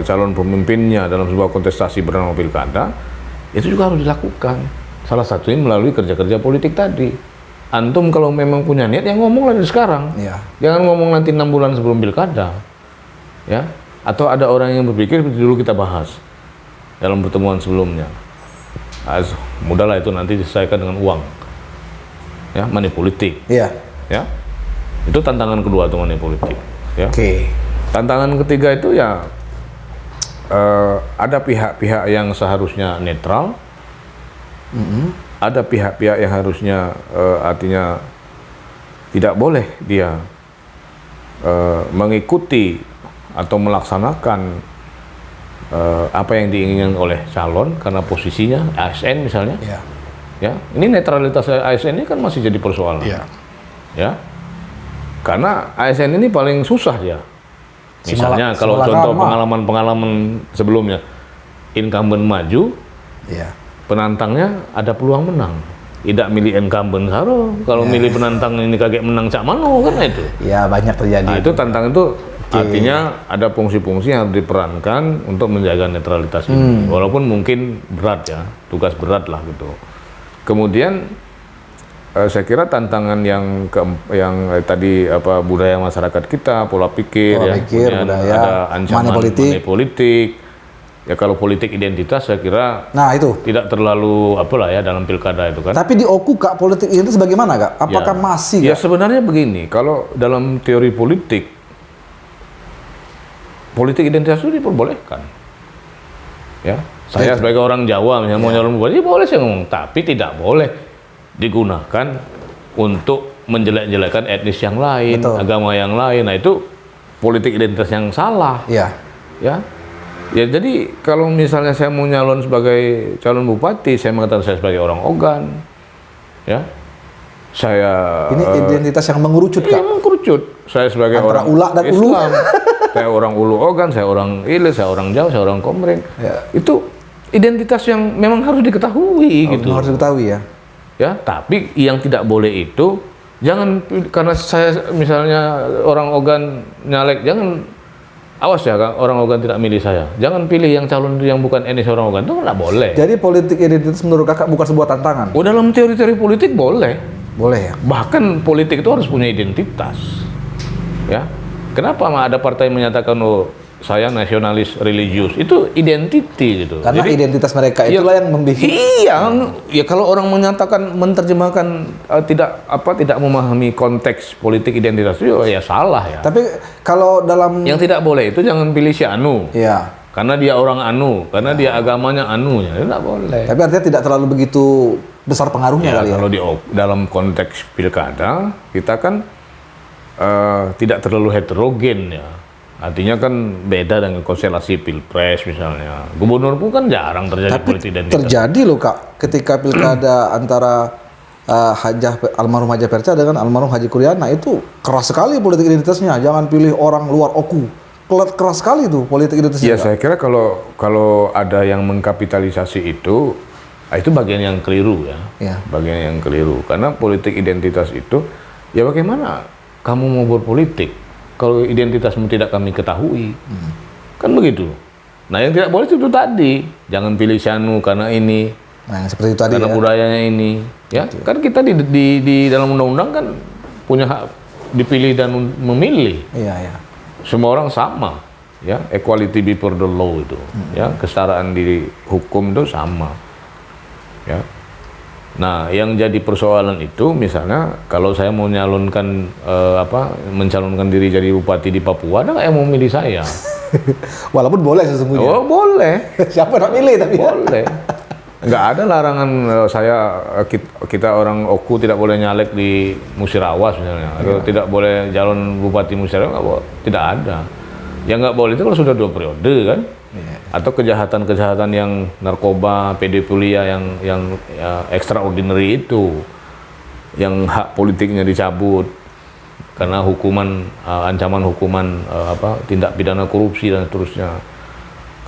calon pemimpinnya dalam sebuah kontestasi bernama pilkada? Itu juga harus dilakukan. Salah satunya melalui kerja-kerja politik tadi. Antum kalau memang punya niat, yang ngomong dari sekarang.
Ya.
Jangan ngomong nanti 6 bulan sebelum pilkada. Ya. Atau ada orang yang berpikir dulu kita bahas dalam pertemuan sebelumnya. Mudahlah itu nanti diselesaikan dengan uang. Ya, money politik.
Iya.
Ya. Itu tantangan kedua tuh money politik. Ya.
Oke.
Tantangan ketiga itu ya ada pihak-pihak yang seharusnya netral. Ada pihak-pihak yang harusnya artinya tidak boleh dia mengikuti atau melaksanakan apa yang diinginkan oleh calon karena posisinya ASN misalnya.
Iya.
Ya, ini netralitas ASN ini kan masih jadi persoalan.
Iya.
Ya, karena ASN ini paling susah ya. Misalnya kalau
Semala
contoh
rama.
pengalaman sebelumnya, incumbent maju,
Iya.
penantangnya ada peluang menang. Tidak milih incumbent Saro, kalau milih penantang ini kaget menang Cak Mano kan itu.
Ya, banyak terjadi.
Nah, itu tantangan itu artinya ada fungsi-fungsi yang harus diperankan untuk menjaga netralitas ini. Walaupun mungkin berat ya, tugas berat lah gitu. Kemudian saya kira tantangan yang tadi budaya masyarakat kita, pola pikir, kemudian
budaya,
ada ancaman
money
politik. Ya kalau politik identitas saya kira
Nah, itu.
tidak terlalu dalam pilkada itu kan.
Tapi di OKU Kak, politik itu bagaimana Kak? Apakah masih
Ya
Kak?
sebenarnya begini, kalau dalam teori politik identitas itu diperbolehkan. Ya, saya sebagai orang Jawa misalnya mau nyalon bupati boleh saya ngomong, tapi tidak boleh digunakan untuk menjelek-jelekan etnis yang lain,
Betul.
agama yang lain. Nah, itu politik identitas yang salah.
Iya.
Ya, jadi kalau misalnya saya mau nyalon sebagai calon bupati, saya mengatakan saya sebagai orang Ogan, ya, saya
Ini identitas yang mengerucut Kak.
mengkerucut. Saya sebagai
Antara
orang
Ula dan Ulu.
Islam, saya orang Ulu Ogan, saya orang Ile, saya orang Jawa, saya orang Komering.
Ya.
Itu identitas yang memang harus diketahui gitu.
Harus diketahui ya.
Ya, tapi yang tidak boleh itu jangan karena saya misalnya orang Ogan nyalek, jangan awas ya Kak, orang Ogan tidak milih saya. Jangan pilih yang calon yang bukan etnis orang Ogan, itu nggak boleh.
Jadi politik identitas menurut Kakak bukan sebuah tantangan?
Oh, dalam teori-teori politik boleh.
Boleh ya?
Bahkan politik itu harus punya identitas. Ya. Kenapa ada partai yang menyatakan saya nasionalis religius? Itu identity gitu.
Karena
Jadi,
identitas mereka itulah yang membuat.
Iya, ya kalau orang menerjemahkan tidak memahami konteks politik identitas itu ya salah ya.
Tapi kalau dalam
Yang tidak boleh itu jangan pilih si Anu.
ya,
Karena dia orang Anu, karena dia agamanya Anu, ya tidak boleh.
tapi artinya tidak terlalu begitu besar pengaruhnya
Ya,
kali ya.
kalau dalam konteks pilkada kita kan tidak terlalu heterogen ya. Artinya kan beda dengan konstelasi pilpres misalnya. Gubernur pun kan jarang terjadi
Tapi
politik identitas.
terjadi loh Kak, ketika pilkada antara almarhum Hajah Perca dengan almarhum Haji Kuryana itu keras sekali politik identitasnya. Jangan pilih orang luar OKU. Keras sekali tuh politik identitasnya.
Ya,
Kak.
saya kira kalau ada yang mengkapitalisasi itu bagian yang keliru ya.
Ya.
Bagian yang keliru. Karena politik identitas itu, ya bagaimana kamu mau berpolitik kalau identitasmu tidak kami ketahui? Kan begitu. Nah, yang tidak boleh itu tadi, jangan pilih Syanu karena ini,
Nah, yang seperti itu tadi
karena
ya.
budayanya ini, ya. Kan kita di dalam undang-undang kan punya hak dipilih dan memilih.
Iya, iya.
Semua orang sama, ya. Equality before the law itu, ya. Kesetaraan di hukum itu sama, ya. Nah, yang jadi persoalan itu misalnya kalau saya mau mencalonkan diri jadi bupati di Papua, ada nggak yang mau milih saya?
Walaupun boleh sesungguhnya.
Oh, boleh.
Siapa yang milih tapi ya?
Boleh. Nggak ada larangan kita orang Oku tidak boleh nyalek di Musirawas misalnya, atau tidak boleh calon bupati Musirawas, tidak ada. Yang nggak boleh itu kalau sudah 2 periode kan, atau kejahatan-kejahatan yang narkoba, pedofilia yang extraordinary itu, yang hak politiknya dicabut karena ancaman hukuman tindak pidana korupsi dan seterusnya.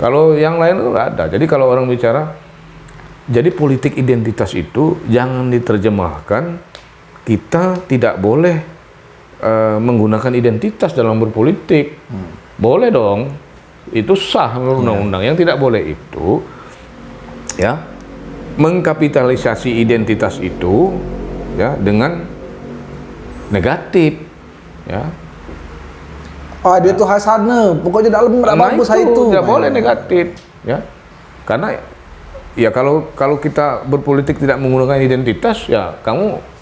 Kalau yang lain itu nggak ada. Jadi kalau orang bicara, jadi politik identitas itu jangan diterjemahkan kita tidak boleh menggunakan identitas dalam berpolitik. Boleh dong, itu sah menurut undang-undang. Yang tidak boleh itu ya mengkapitalisasi identitas itu ya dengan negatif, ya.
Oh, dia tuh Hasana, pokoknya dalam nggak bagus itu.
Tidak boleh negatif, ya. Karena ya kalau kita berpolitik tidak menggunakan identitas, ya kamu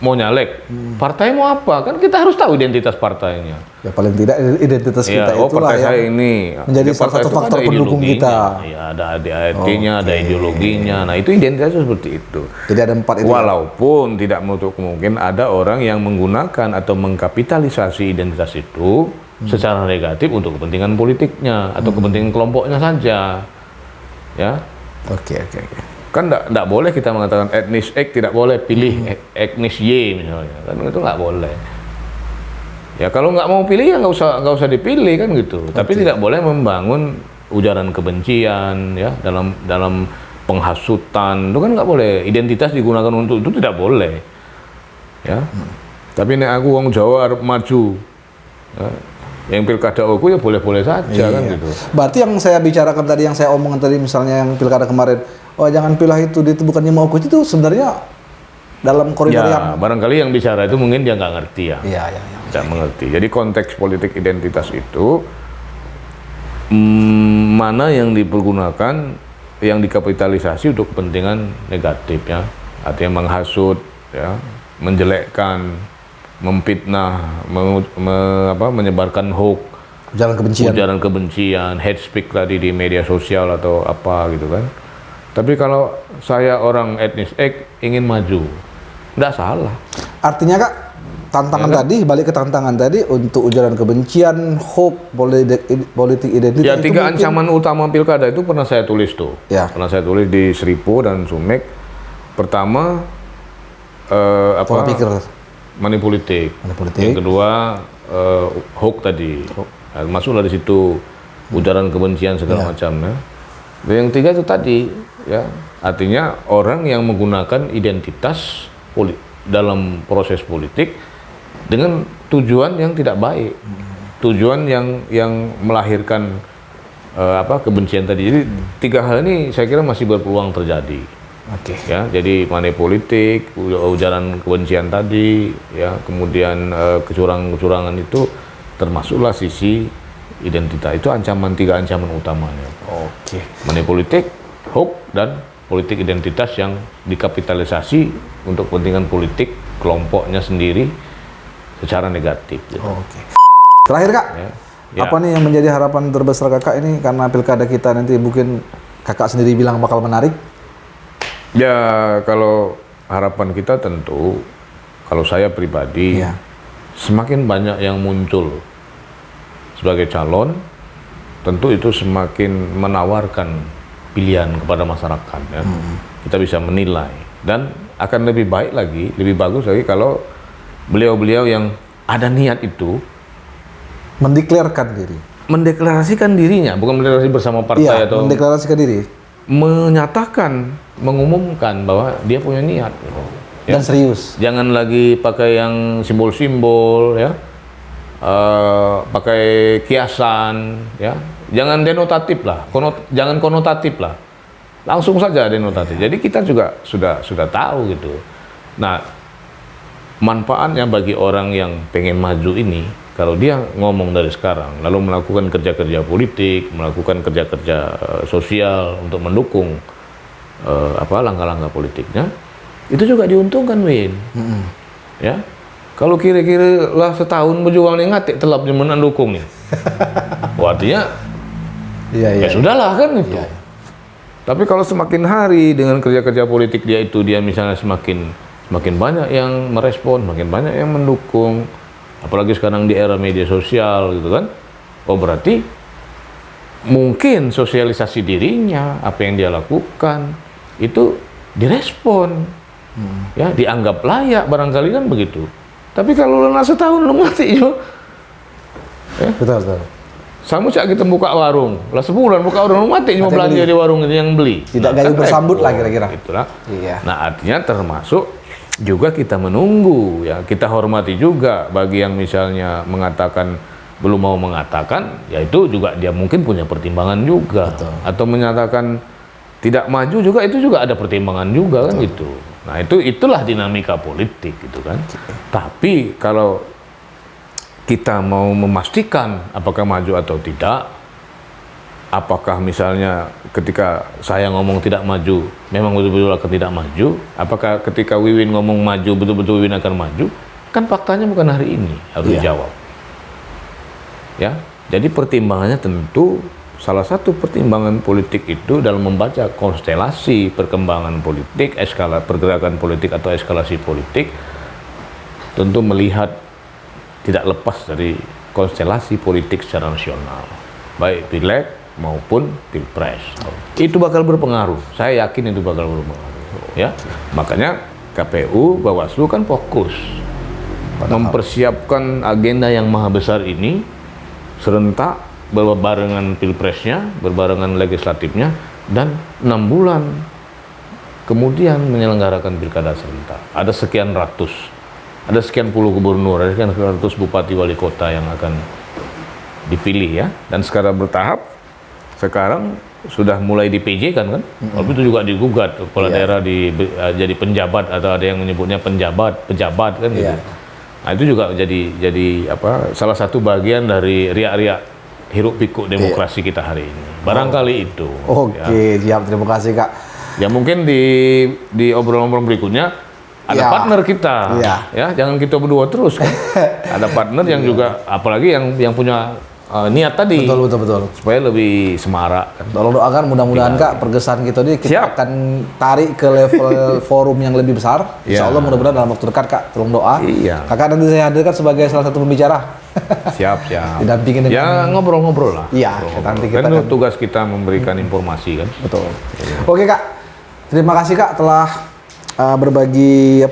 mau nyalek, partai mau apa? Kan kita harus tahu identitas partainya.
Ya paling tidak identitas kita
Ya,
itulah
partai saya
yang
ini
menjadi
ya,
salah
partai
satu
itu kan
faktor
ada
pendukung
ideologinya.
kita.
Ya, ada ADART-nya, ada ideologinya. Nah, itu identitasnya seperti itu.
Jadi ada 4 itu.
Walaupun tidak menutup kemungkinan ada orang yang menggunakan atau mengkapitalisasi identitas itu secara negatif untuk kepentingan politiknya atau kepentingan kelompoknya saja. Ya.
Oke.
Kan enggak boleh kita mengatakan etnis X tidak boleh pilih etnis Y misalnya. Kan itu nggak boleh. Ya kalau nggak mau pilih ya nggak usah dipilih kan gitu. Tapi tidak boleh membangun ujaran kebencian ya dalam penghasutan. Itu kan nggak boleh. Identitas digunakan untuk itu tidak boleh. Ya. Tapi nek aku wong Jawa arep maju. Ya, yang pilkada aku ya boleh-boleh saja kan gitu.
Berarti yang saya bicarakan tadi, yang saya omongkan tadi, misalnya yang pilkada kemarin, oh jangan pilih itu bukannya mau aku, itu sebenarnya dalam koridor yang
barangkali yang bicara itu mungkin dia nggak ngerti ya.
Iya.
Tidak mengerti. Jadi konteks politik identitas itu mana yang dipergunakan, yang dikapitalisasi untuk kepentingan negatif ya, artinya menghasut, ya, menjelekkan, memfitnah, menyebarkan hoax, ujaran kebencian, hate speech tadi di media sosial atau apa gitu kan. Tapi kalau saya orang etnis X ingin maju, nggak salah.
Artinya Kak, tantangan tadi, balik ke tantangan tadi untuk ujaran kebencian, hoax, politik identitas.
Ya, 3 ancaman utama pilkada itu pernah saya tulis tuh.
Ya.
Pernah saya tulis di Seripo dan Sumek. Pertama,
pola pikir.
money politik. Yang kedua, hoax tadi. Nah, masuklah di situ ujaran kebencian segala macam. Ya. Dan yang 3 itu tadi, ya, artinya orang yang menggunakan identitas dalam proses politik dengan tujuan yang tidak baik, tujuan yang melahirkan kebencian tadi. Jadi 3 hal ini saya kira masih berpeluang terjadi.
Oke.
Ya, jadi money politik, ujaran kebencian tadi, ya, kemudian kecurangan itu termasuklah sisi identitas. Itu 3 ancaman utamanya.
Oke.
Money politik, hoax, dan politik identitas yang dikapitalisasi untuk kepentingan politik kelompoknya sendiri secara negatif. Gitu.
Oke. Terakhir Kak,
Ya.
apa nih yang menjadi harapan terbesar Kakak ini karena pilkada kita nanti mungkin Kakak sendiri bilang bakal menarik?
Ya, kalau harapan kita tentu, kalau saya pribadi, semakin banyak yang muncul sebagai calon, tentu itu semakin menawarkan pilihan kepada masyarakat. Ya. Kita bisa menilai dan akan lebih baik lagi, lebih bagus lagi kalau beliau-beliau yang ada niat itu
mendeklarasikan dirinya,
bukan mendeklarasi bersama partai atau
mendeklarasikan diri,
menyatakan, mengumumkan bahwa dia punya niat. Gitu.
Dan serius.
Jangan lagi pakai yang simbol-simbol, ya, pakai kiasan, ya. Jangan denotatif lah, jangan konotatif lah. Langsung saja denotatif. Jadi kita juga sudah tahu gitu. Nah, manfaatnya bagi orang yang pengen maju ini, kalau dia ngomong dari sekarang, lalu melakukan kerja-kerja politik, melakukan kerja-kerja sosial untuk mendukung langkah-langkah politiknya, itu juga diuntungkan, Win. Ya, kalau kira-kira lah setahun berjuang nih ngatik telap zaman dukung nih, artinya ya sudahlah kan itu. Iya. Tapi kalau semakin hari dengan kerja-kerja politik dia misalnya semakin banyak yang merespon, makin banyak yang mendukung, apalagi sekarang di era media sosial gitu kan, berarti mungkin sosialisasi dirinya, apa yang dia lakukan itu direspon, ya dianggap layak barangkali kan begitu. Tapi kalau lena setahun lu mati yo,
betul.
sama cak kita buka warung, lah sebulan buka warung mati cuma belanja di warung ini yang beli.
Tidak gayu bersambut lah kira-kira.
Itulah.
Iya.
Nah artinya termasuk juga kita menunggu, ya kita hormati juga bagi yang misalnya mengatakan belum mau mengatakan, ya itu juga dia mungkin punya pertimbangan juga. Betul. Atau menyatakan tidak maju juga itu juga ada pertimbangan juga. Betul. Kan gitu. Nah itulah dinamika politik gitu kan. Tapi kalau kita mau memastikan apakah maju atau tidak, apakah misalnya ketika saya ngomong tidak maju, memang betul-betul akan tidak maju, apakah ketika Wiwin ngomong maju, betul-betul Wiwin akan maju, kan faktanya bukan hari ini, harus dijawab. Ya, jadi pertimbangannya tentu, salah satu pertimbangan politik itu dalam membaca konstelasi perkembangan politik, pergerakan politik atau eskalasi politik, tentu melihat tidak lepas dari konstelasi politik secara nasional, baik pileg maupun pilpres. Itu bakal berpengaruh. Saya yakin itu bakal berpengaruh. Ya, makanya KPU, Bawaslu kan fokus mempersiapkan agenda yang maha besar ini serentak berbarengan pilpresnya, berbarengan legislatifnya, dan 6 bulan kemudian menyelenggarakan pilkada serentak. Ada sekian ratus. Ada sekian puluh gubernur, ada sekian ratus bupati wali kota yang akan dipilih ya. Dan secara bertahap, sekarang sudah mulai di PJ kan? Waktu itu juga digugat kepala daerah jadi penjabat, atau ada yang menyebutnya pejabat kan gitu. Nah itu juga jadi salah satu bagian dari riak-riak hiruk pikuk demokrasi kita hari ini. Barangkali itu.
Oke, siap, terima kasih Kak.
Ya mungkin di obrolan-obrolan berikutnya ada partner kita, ya jangan kita berdua terus kan. Ada partner yang juga, apalagi yang punya niat tadi,
betul
supaya lebih semarak.
Tolong doakan mudah-mudahan Kak pergesan kita ini kita akan tarik ke level forum yang lebih besar. Insya Allah mudah-mudahan dalam waktu dekat Kak, tolong doa. Kakak nanti saya hadirkan sebagai salah satu pembicara.
Siap.
Didampingin dengan,
ya ngobrol-ngobrol lah.
Iya, nanti kita
kan tugas kita memberikan informasi kan.
Betul. Oke Kak, terima kasih Kak telah berbagi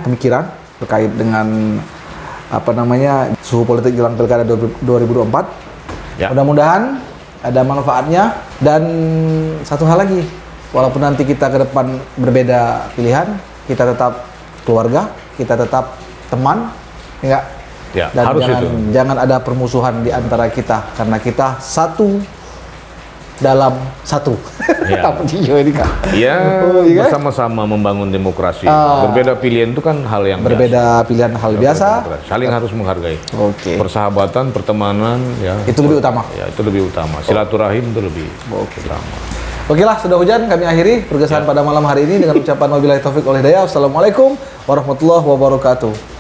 pemikiran terkait dengan suhu politik jelang pilkada 2024. Mudah-mudahan ada manfaatnya. Dan satu hal lagi, walaupun nanti kita ke depan berbeda pilihan, kita tetap keluarga, kita tetap teman, enggak?
Ya,
dan
harus
jangan ada permusuhan di antara kita, karena kita satu dalam satu. Ini Kak.
Ya, bersama-sama membangun demokrasi. Berbeda pilihan itu kan hal yang
berbeda biasa. Pilihan hal biasa.
Saling harus menghargai. Persahabatan, pertemanan, ya.
Itu lebih utama.
Ya, itu lebih utama. Silaturahim itu lebih utama.
Oke lah, sudah hujan, kami akhiri pergesahan pada malam hari ini dengan ucapan wabillahi taufik wal hidayah. Wassalamualaikum warahmatullahi wabarakatuh.